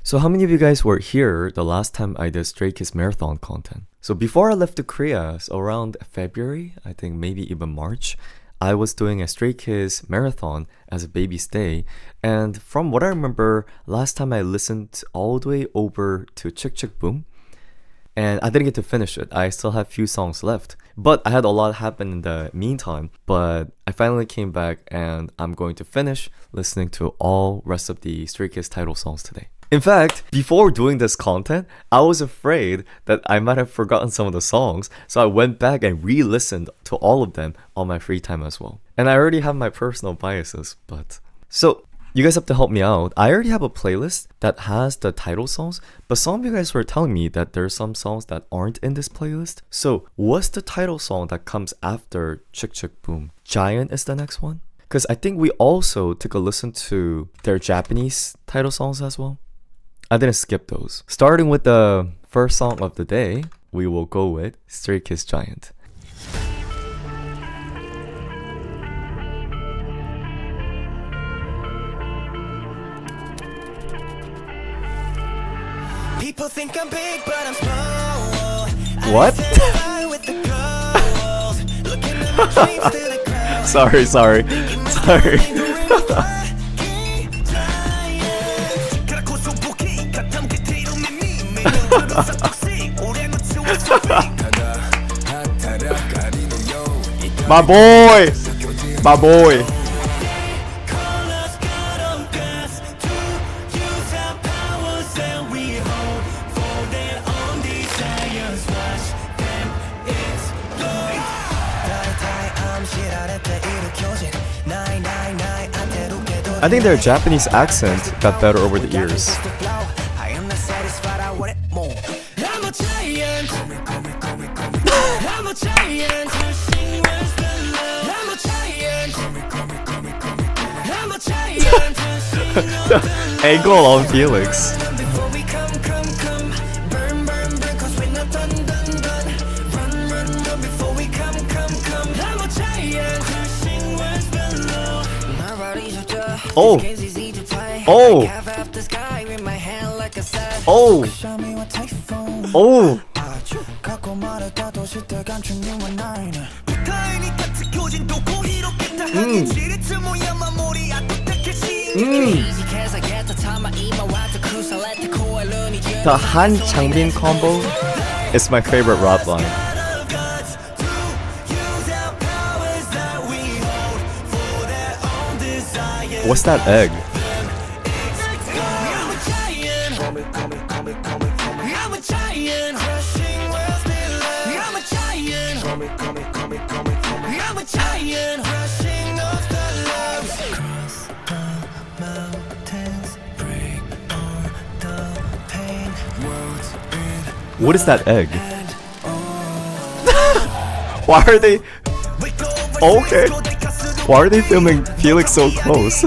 So how many of you guys were here the last time I did Stray Kids marathon content? So before I left to Korea, so around February, I think maybe even March, I was doing a Stray Kids marathon as a baby stay. And from what I remember, last time I listened all the way over to Chick Chick Boom. And I didn't get to finish it. I still have few songs left. But I had a lot happen in the meantime. But I finally came back and I'm going to finish listening to all rest of the Stray Kids title songs today. In fact, before doing this content, I was afraid that I might have forgotten some of the songs, so I went back and re-listened to all of them on my free time as well. And I already have my personal biases, but... So, you guys have to help me out. I already have a playlist that has the title songs, but some of you guys were telling me that there's some songs that aren't in this playlist. So, what's the title song that comes after Chick Chick Boom? Giant is the next one? Because I think we also took a listen to their Japanese title songs as well. I didn't skip those. Starting with the first song of the day, we will go with Stray Kids Giant. People think I'm big, but I'm small. What? Sorry. My boy. I think their Japanese accent got better over the years. The angle on Felix. Oh! The Han Changbin combo is my favorite rap line. What's that egg? What is that egg? Why are they... Okay. Why are they filming Felix so close?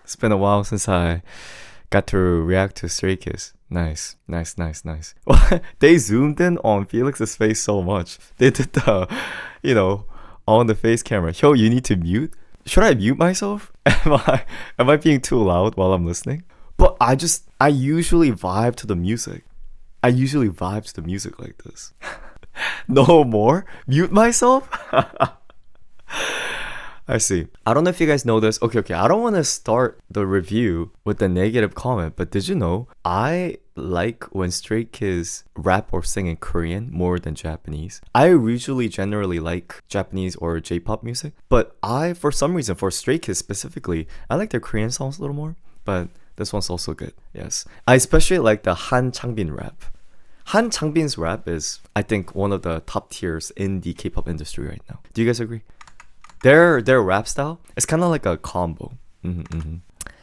It's been a while since I got to react to Stray Kids. Nice. They zoomed in on Felix's face so much. They did the, on the face camera. Yo, you need to mute? Should I mute myself? Am I being too loud while I'm listening? But I usually vibe to the music. I usually vibe to the music like this. No more? Mute myself? I see. I don't know if you guys know this. Okay. I don't want to start the review with a negative comment, but did you know I like when Stray Kids rap or sing in Korean more than Japanese? I usually generally like Japanese or J-pop music, but for some reason, for Stray Kids specifically, I like their Korean songs a little more, but this one's also good. Yes. I especially like the Han Changbin rap. Han Changbin's rap is, I think, one of the top tiers in the K-pop industry right now. Do you guys agree? Their rap style is kind of like a combo.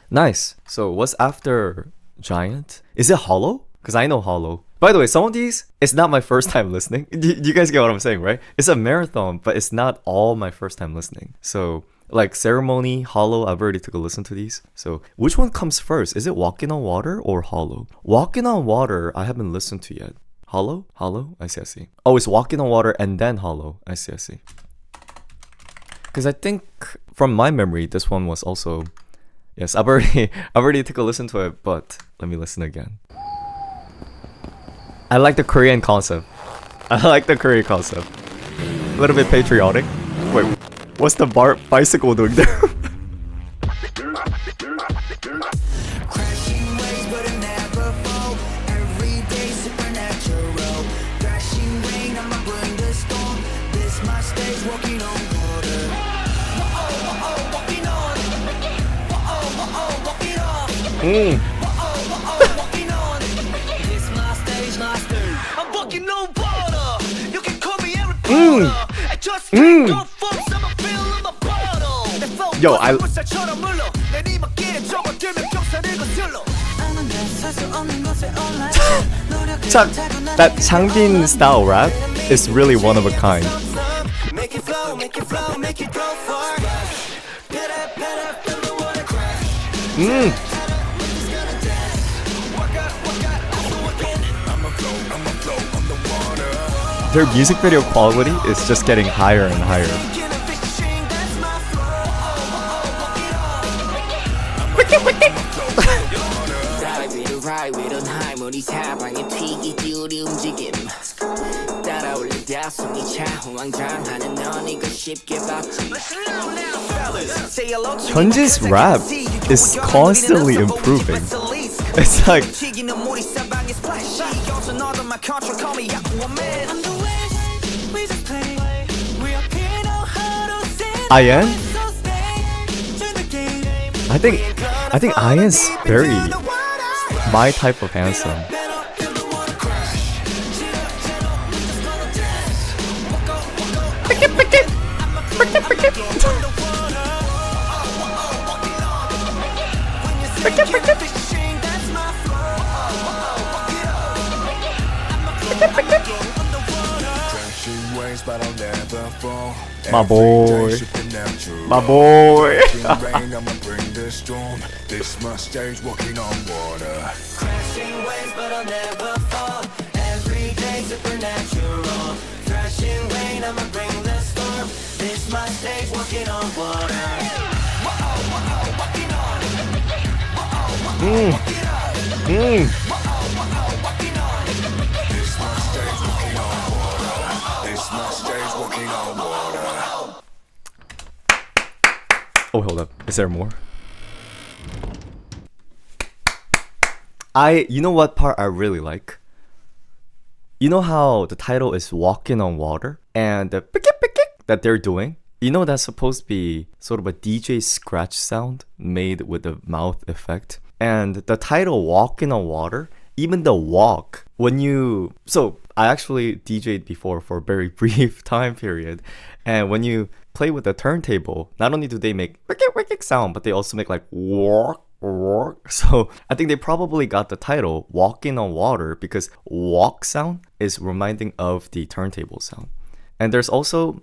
Nice. So what's after Giant? Is it Hollow? Because I know Hollow. By the way, some of these, it's not my first time listening. You guys get what I'm saying, right? It's a marathon, but it's not all my first time listening. So like Ceremony, Hollow, I've already took a listen to these. So which one comes first? Is it Walking on Water or Hollow? Walking on Water, I haven't listened to yet. Hollow? Hollow? I see. Oh, it's Walking on Water and then Hollow. I see. Because I think from my memory, this one was also... Yes, I've already took a listen to it, but let me listen again. I like the Korean concept. A little bit patriotic. Wait, what's the bicycle doing there? Yo, that Changbin style rap is really one of a kind. Their music video quality is just getting higher and higher. Hyunjin's rap is constantly improving. It's like Ian? I think Ian's very my type of handsome. My boy. This my stage walking on water. Crashing waves, but I'll never fall. Every day supernatural. Thrashing rain, I'ma bring the storm. This my stage walking on water. Walking on. This my stage walking on water. This my stage walking on water. Oh, hold up. Is there more? You know what part I really like? You know how the title is Walking on Water? And the that they're doing? You know that's supposed to be sort of a DJ scratch sound made with the mouth effect. And the title Walking on Water, even the walk, so I actually DJ'd before for a very brief time period. And when you play with the turntable, not only do they make sound, but they also make like walk. So I think they probably got the title Walking on Water because walk sound is reminding of the turntable sound. And there's also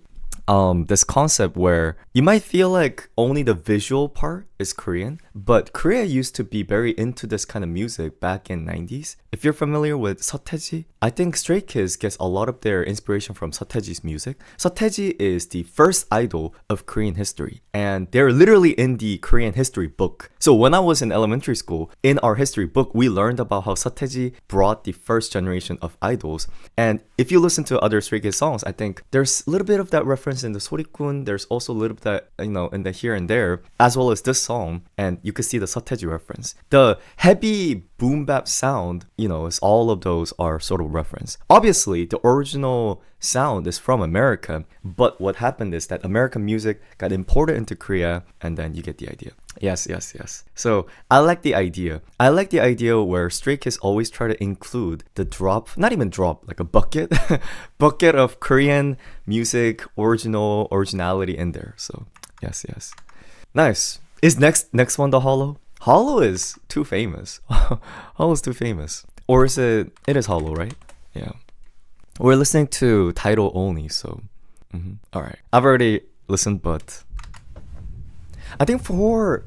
this concept where you might feel like only the visual part is Korean, but Korea used to be very into this kind of music back in 90s. If you're familiar with Seo, I think Stray Kids gets a lot of their inspiration from Seotaeji's music. Seotaeji is the first idol of Korean history, and they're literally in the Korean history book. So when I was in elementary school, in our history book, we learned about how Seotaeji brought the first generation of idols. And if you listen to other Stray Kids songs, I think there's a little bit of that reference in the Sorikun. There's also a little bit of that, in the here and there, as well as this song. And you can see the Seotaeji reference. The heavy boom bap sound, is all of those are sort of reference. Obviously, the original sound is from America, but what happened is that American music got imported into Korea, and then you get the idea. Yes, yes, yes. So I like the idea. I like the idea where Stray Kids always try to include the drop, not even drop, like a bucket, bucket of Korean music, originality in there. So yes, yes. Nice. Is next one the Hollow? Hollow is too famous. Hollow's too famous. Or is it? It is Hollow, right? Yeah. We're listening to title only, so. All right. I've already listened, but I think for.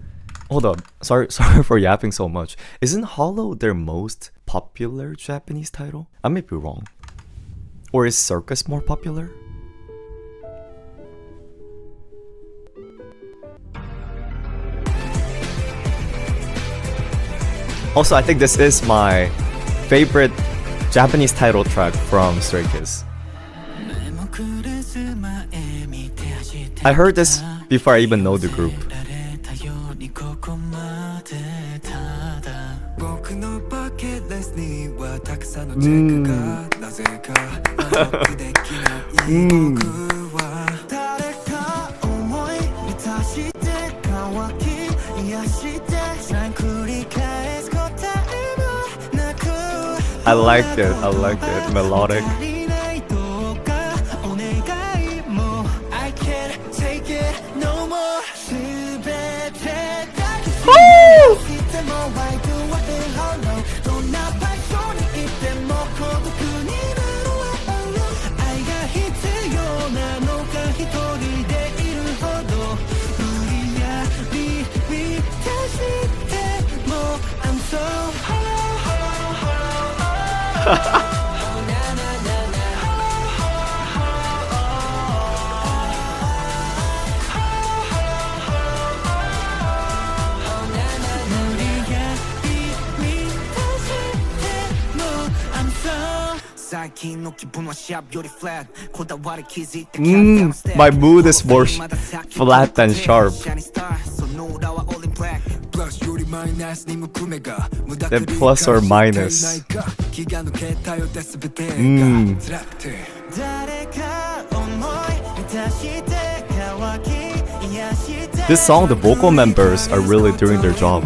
Hold up. Sorry, sorry for yapping so much. Isn't Hollow their most popular Japanese title? I may be wrong. Or is Circus more popular? Also, I think this is my favorite Japanese title track from Stray Kids. I heard this before I even know the group. I like it. I like it. Melodic. My mood is more flat than sharp. Then plus or minus. This song, the vocal members are really doing their job.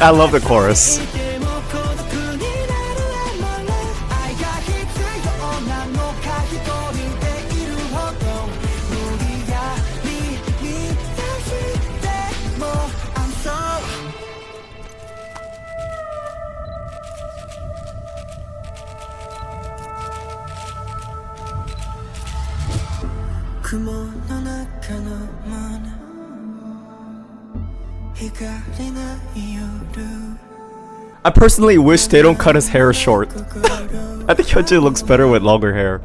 I love the chorus. I personally wish they don't cut his hair short. I think Hyunjin looks better with longer hair.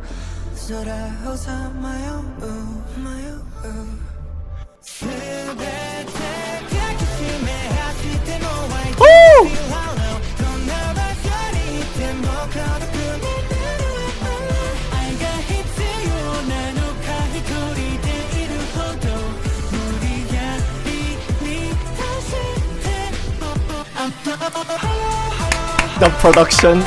Woo! The production.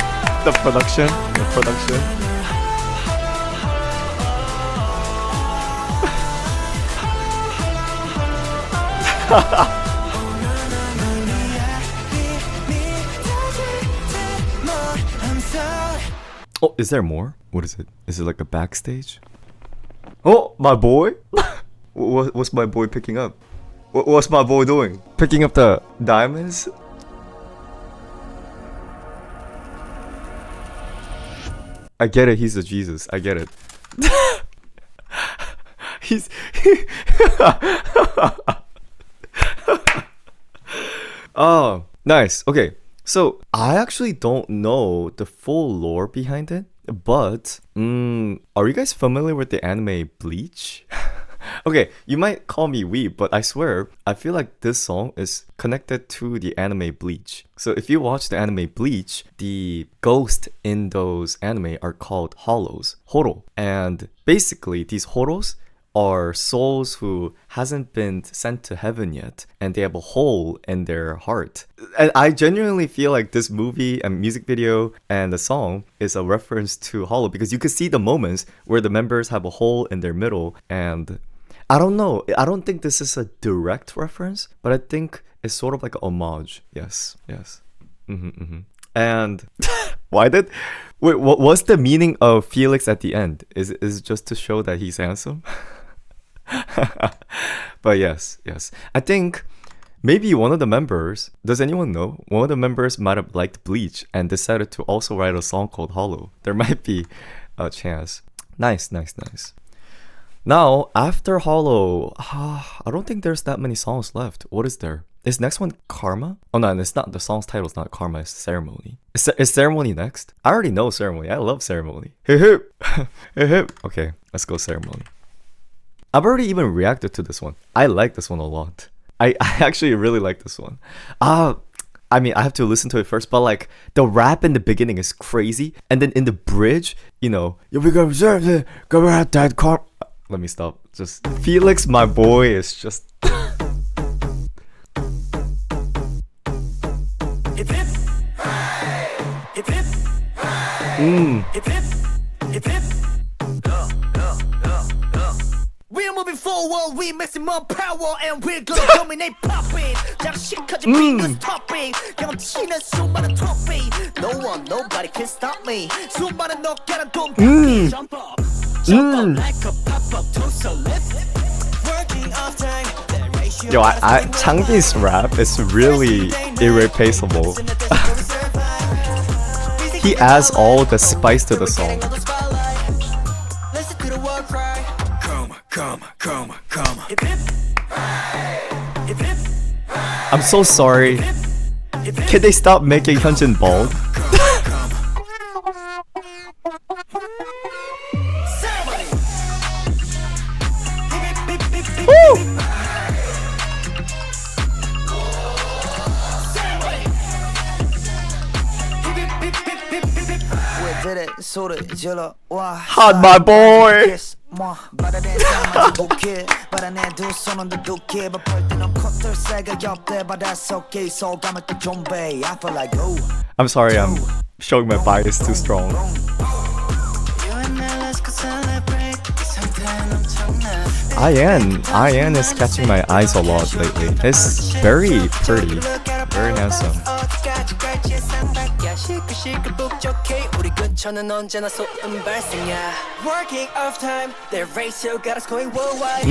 Oh, is there more? What is it? Is it like a backstage? Oh, my boy? What's my boy picking up? What's my boy doing? Picking up the diamonds? I get it, he's a Jesus. I get it. he's... Oh, nice. Okay, so I actually don't know the full lore behind it, but are you guys familiar with the anime Bleach? Okay, you might call me weeb, but I swear, I feel like this song is connected to the anime Bleach. So if you watch the anime Bleach, the ghosts in those anime are called hollows, horo. And basically, these horos are souls who hasn't been sent to heaven yet, and they have a hole in their heart. And I genuinely feel like this movie and music video and the song is a reference to Hollow, because you could see the moments where the members have a hole in their middle, and I don't know. I don't think this is a direct reference, but I think it's sort of like an homage. Yes, yes. And wait, what's the meaning of Felix at the end? Is it just to show that he's handsome? But yes, yes. I think maybe one of the members, does anyone know? One of the members might have liked Bleach and decided to also write a song called Hollow. There might be a chance. Nice, nice, nice. Now, after Hollow, I don't think there's that many songs left. What is there? Is next one Karma? Oh no, it's not. The song's title is not Karma, it's Ceremony. Is Ceremony next? I already know Ceremony. I love Ceremony. Hip hip. Hip hip. Okay, let's go Ceremony. I've already even reacted to this one. I like this one a lot. I actually really like this one. I mean, I have to listen to it first, but like the rap in the beginning is crazy, and then in the bridge, you know, you become that car. Let me stop. Just Felix, my boy, is just. We're moving forward, we maximum power, and we're gonna dominate popping. 장식하지 fingers popping. 경치는 수많은 trophy. No one, nobody can stop me. 수많은 어깨는 돈 popping. Jump up like a pop-up toast a lift. Working off time. Yo, Changbin's rap is really irreplaceable. He adds all the spice to the song. I'm so sorry. Can they stop making Hyunjin bald? Woo! Hot, my boy. I'm sorry, I'm showing my bias too strong. Ian is catching my eyes a lot lately. He's very pretty, very handsome. Working off time, their ratio got us going worldwide.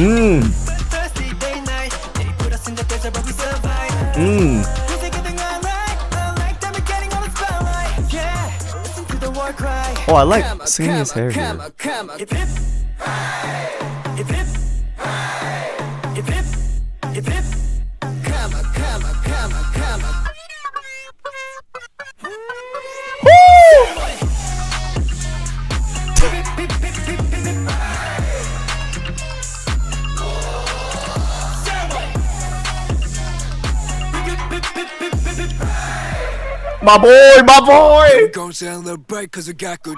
Oh, I like singing his hair here. My boy, my boy! Gonna celebrate cause we got good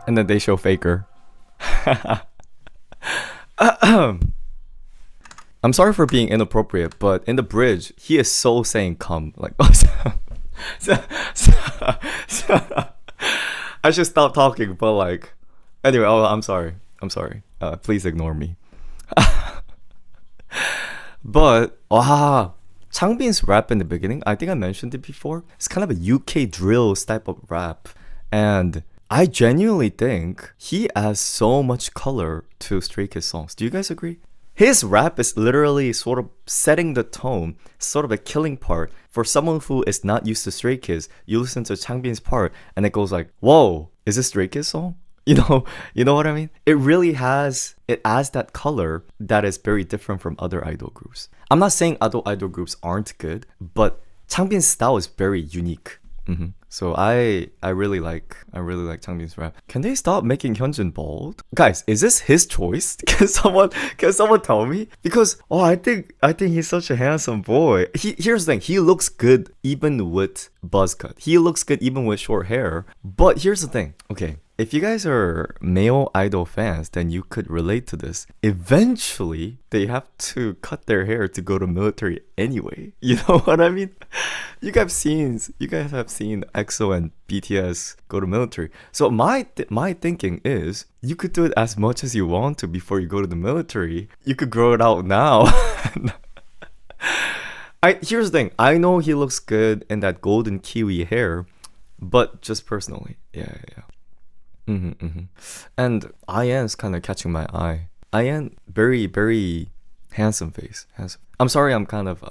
And then they show Faker. I'm sorry for being inappropriate, but in the bridge, he is so saying come. Like, I should stop talking, but like, anyway, I'm sorry. Please ignore me. But, Changbin's rap in the beginning, I think I mentioned it before. It's kind of a UK drill type of rap. And I genuinely think he adds so much color to Stray Kids songs. Do you guys agree? His rap is literally sort of setting the tone, sort of a killing part. For someone who is not used to Stray Kids, you listen to Changbin's part and it goes like, whoa, is this Stray Kids song? You know what I mean? It adds that color that is very different from other idol groups. I'm not saying other idol groups aren't good, but Changbin's style is very unique. So I really like Changbin's rap. Can they stop making Hyunjin bald? Guys, is this his choice? Can someone tell me? Because I think he's such a handsome boy. Here's the thing, he looks good even with buzz cut. He looks good even with short hair. But here's the thing. Okay, if you guys are male idol fans, then you could relate to this. Eventually, they have to cut their hair to go to military anyway. You know what I mean? You guys have seen EXO and BTS go to military. So my thinking is, you could do it as much as you want to before you go to the military. You could grow it out now. Here's the thing. I know he looks good in that golden kiwi hair, but just personally, yeah. And IN's kind of catching my eye. IN, very, very handsome face. Handsome. I'm sorry, I'm kind of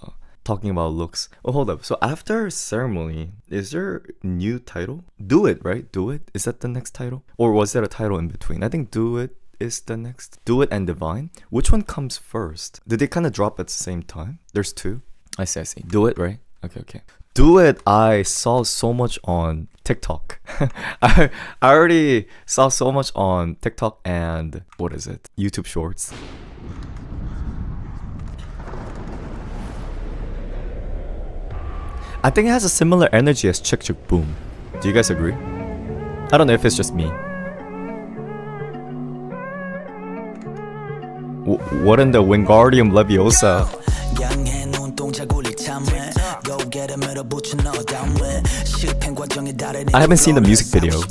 talking about looks. Oh, hold up. So after Ceremony, is there a new title? Do It, right? Do It? Is that the next title? Or was there a title in between? I think Do It is the next. Do It and Divine. Which one comes first? Did they kind of drop at the same time? There's two. I see. Do It, right? Okay. Do It, I saw so much on TikTok. I already saw so much on TikTok and, what is it? YouTube Shorts. I think it has a similar energy as Chick Chick Boom. Do you guys agree? I don't know if it's just me. What in the Wingardium Leviosa? I haven't seen the music video.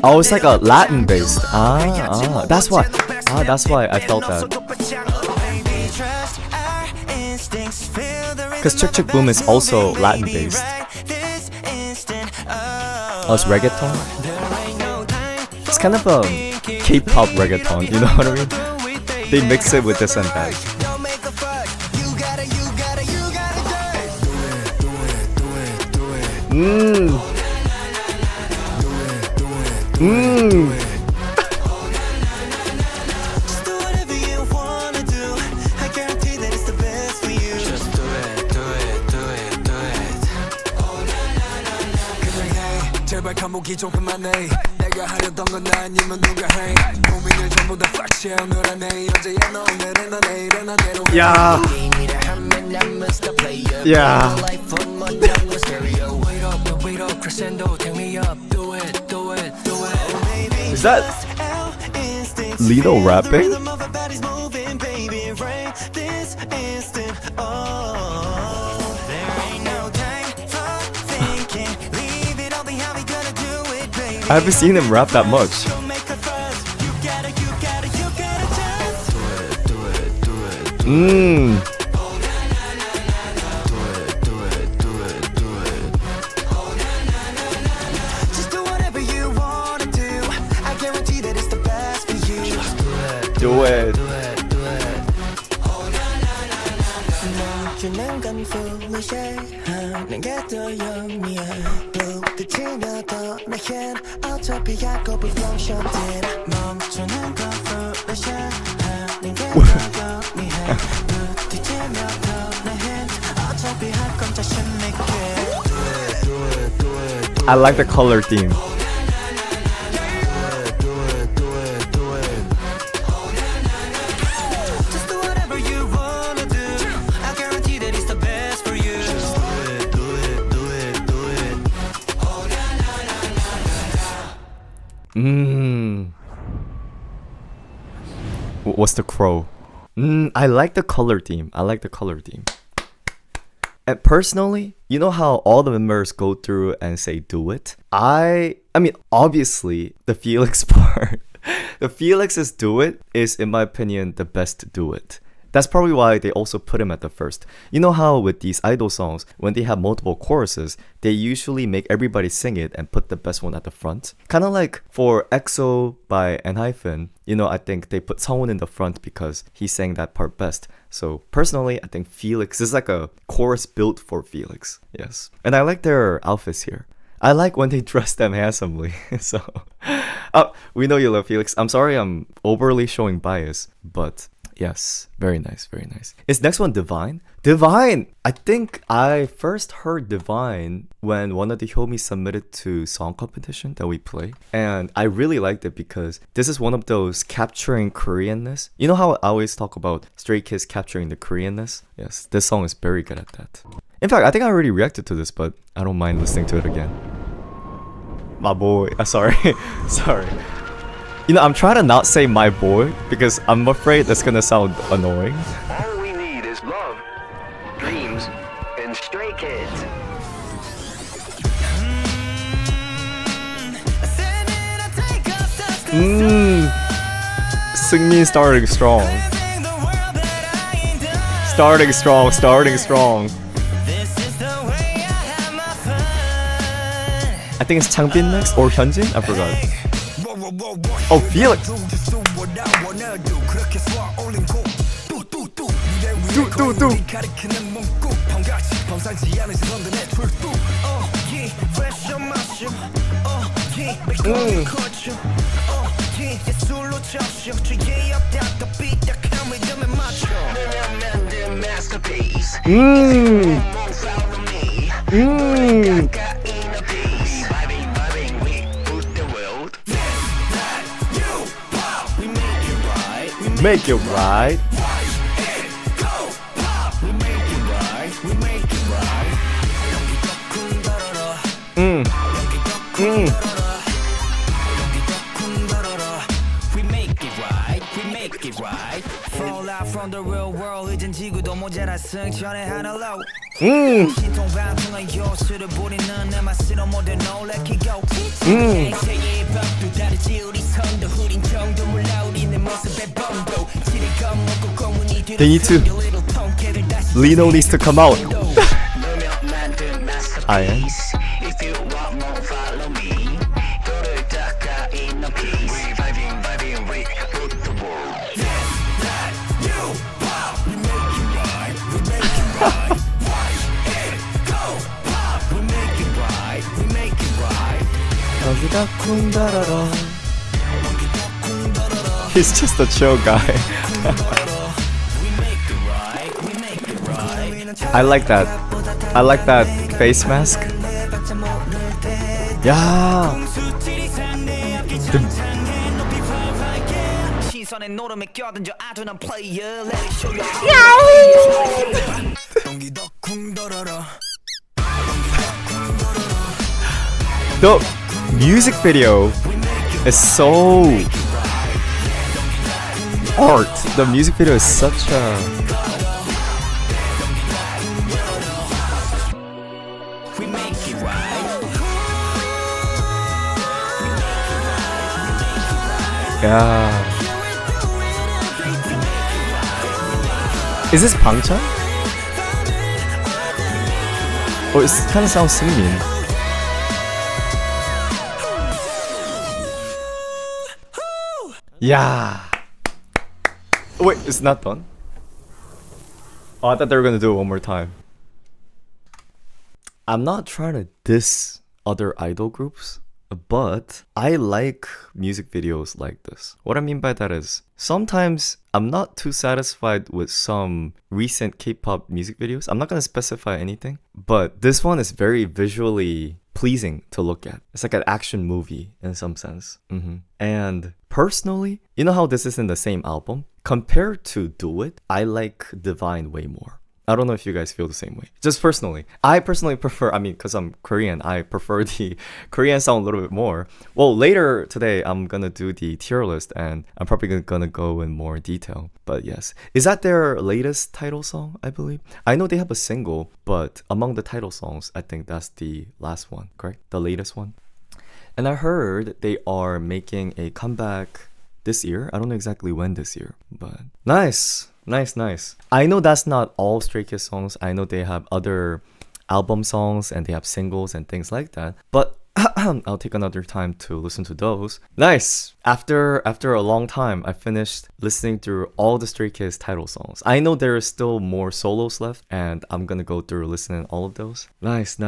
Oh, it's like a Latin based. That's why. That's why I felt that. Because Chick Chick Boom is also Latin based. Oh, it's reggaeton? It's kind of a K-pop reggaeton, you know what I mean? They mix it with this and that. Yeah. Is that Lino rapping? I haven't seen him rap that much. Do it. I like the color theme. What's the crow? I like the color theme. And personally, you know how all the members go through and say do it? I mean, obviously, the Felix part. The Felix's do it is, in my opinion, the best do it. That's probably why they also put him at the first. You know how with these idol songs, when they have multiple choruses, they usually make everybody sing it and put the best one at the front? Kind of like for EXO by ENHYPEN, you know, I think they put someone in the front because he sang that part best. So personally, I think Felix is like a chorus built for Felix. Yes. And I like their outfits here. I like when they dress them handsomely. So, we know you love Felix. I'm sorry I'm overly showing bias, but Yes, very nice, very nice. Is next one Divine? Divine! I think I first heard Divine when one of the homies submitted to song competition that we play. And I really liked it because this is one of those capturing Koreanness. You know how I always talk about Stray Kids capturing the Koreanness? Yes, this song is very good at that. In fact, I think I already reacted to this, but I don't mind listening to it again. My boy. Sorry. Sorry. You know, I'm trying to not say my boy because I'm afraid that's gonna sound annoying. All we need is love, dreams, and stray kids. Singmin starting strong. Starting strong, starting strong. I think it's Changbin next or Hyunjin? I forgot. Oh, Felix! Make it right. Fall out from the real world 이젠 지구도 모자라 승천의 하늘로 신통방통한 요술을 부리는 내 맛으로 모두 놀래키고 세계의 벽도 다르지 우리 선도 흐린 정도 몰라 우리는 모습에 범도 지리건 먹고 고문이 They need to. Lino needs to come out. I am. If you want more follow me 너를 닦아 in a piece vibing we put the world that you pop we make it right we make it right watch it go pop we make it right we make it right 여기다 쿵다라라. He's just a chill guy. I like that. I like that face mask. Yeah. The music video is so art. The music video is such a yeah. Is this Bangchan? Oh, it kind of sounds Singmin. Yeah. Oh, wait, it's not done. Oh, I thought they were gonna do it one more time. I'm not trying to diss other idol groups, but I like music videos like this. What I mean by that is sometimes I'm not too satisfied with some recent K-pop music videos. I'm not gonna specify anything, but this one is very visually pleasing to look at. It's like an action movie in some sense. And personally, you know how this is in the same album? Compared to Do It, I like Divine way more. I don't know if you guys feel the same way. Just personally. I personally prefer, because I'm Korean, I prefer the Korean sound a little bit more. Well, later today, I'm gonna do the tier list and I'm probably gonna go in more detail. But yes. Is that their latest title song, I believe? I know they have a single, but among the title songs, I think that's the last one, correct? The latest one. And I heard they are making a comeback this year. I don't know exactly when this year, but nice. Nice. I know that's not all Stray Kids songs. I know they have other album songs and they have singles and things like that. But I'll take another time to listen to those. Nice. After a long time, I finished listening through all the Stray Kids title songs. I know there is still more solos left, and I'm gonna go through listening all of those. Nice.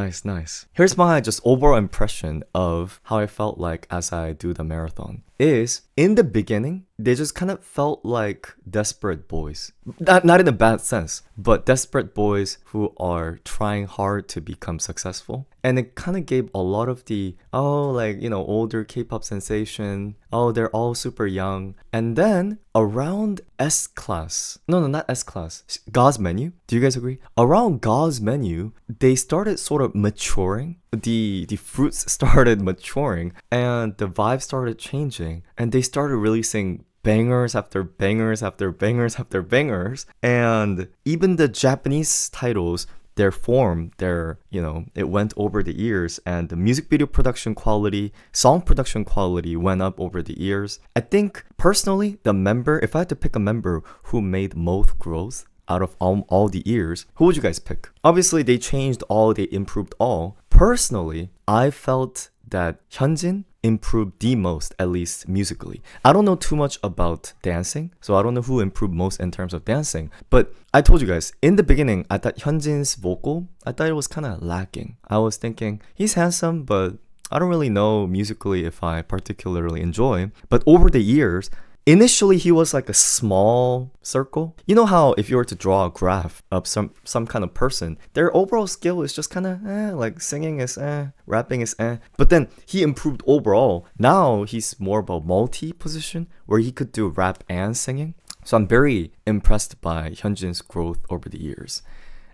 Here's my just overall impression of how I felt like as I do the marathon. is in the beginning, they just kind of felt like desperate boys. Not in a bad sense, but desperate boys who are trying hard to become successful. And it kind of gave a lot of the, oh, like, you know, older K-pop sensation. Oh, they're all super young. And then around S class, no, not S class, God's Menu. Do you guys agree? Around God's Menu, they started sort of maturing. The fruits started maturing and the vibe started changing, and they started releasing bangers after bangers after bangers after bangers. And even the Japanese titles, their form, it went over the years, and the music video production quality, song production quality went up over the years. I think personally, if I had to pick a member who made most growth out of all the years, who would you guys pick? Obviously, they changed all, they improved all. Personally, I felt that Hyunjin improved the most, at least musically. I don't know too much about dancing, so I don't know who improved most in terms of dancing. But I told you guys, in the beginning, I thought Hyunjin's vocal, I thought it was kind of lacking. I was thinking, he's handsome, but I don't really know musically if I particularly enjoy. But over the years, initially, he was like a small circle. You know how if you were to draw a graph of some kind of person, their overall skill is just kind of like singing is rapping is But then he improved overall. Now he's more of a multi-position where he could do rap and singing. So I'm very impressed by Hyunjin's growth over the years.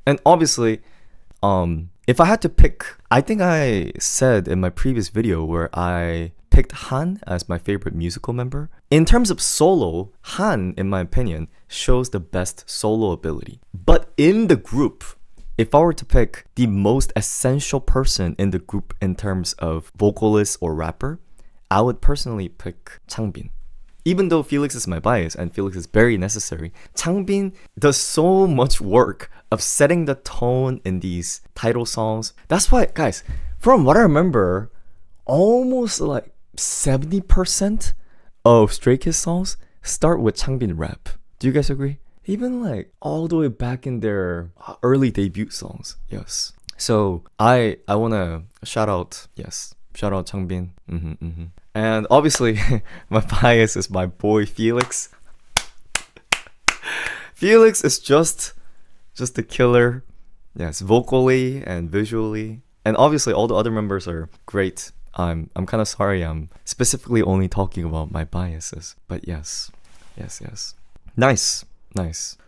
And obviously, if I had to pick, I think I said in my previous video where I picked Han as my favorite musical member. In terms of solo, Han, in my opinion, shows the best solo ability. But in the group, if I were to pick the most essential person in the group in terms of vocalist or rapper, I would personally pick Changbin. Even though Felix is my bias and Felix is very necessary, Changbin does so much work of setting the tone in these title songs. That's why, guys, from what I remember, almost like 70% of Stray Kids songs start with Changbin rap. Do you guys agree? Even like all the way back in their early debut songs. Yes. So I want to shout out Changbin. And obviously, my bias is my boy Felix. Felix is just a killer. Yes, vocally and visually. And obviously all the other members are great. I'm kind of sorry I'm specifically only talking about my biases. But yes. Nice.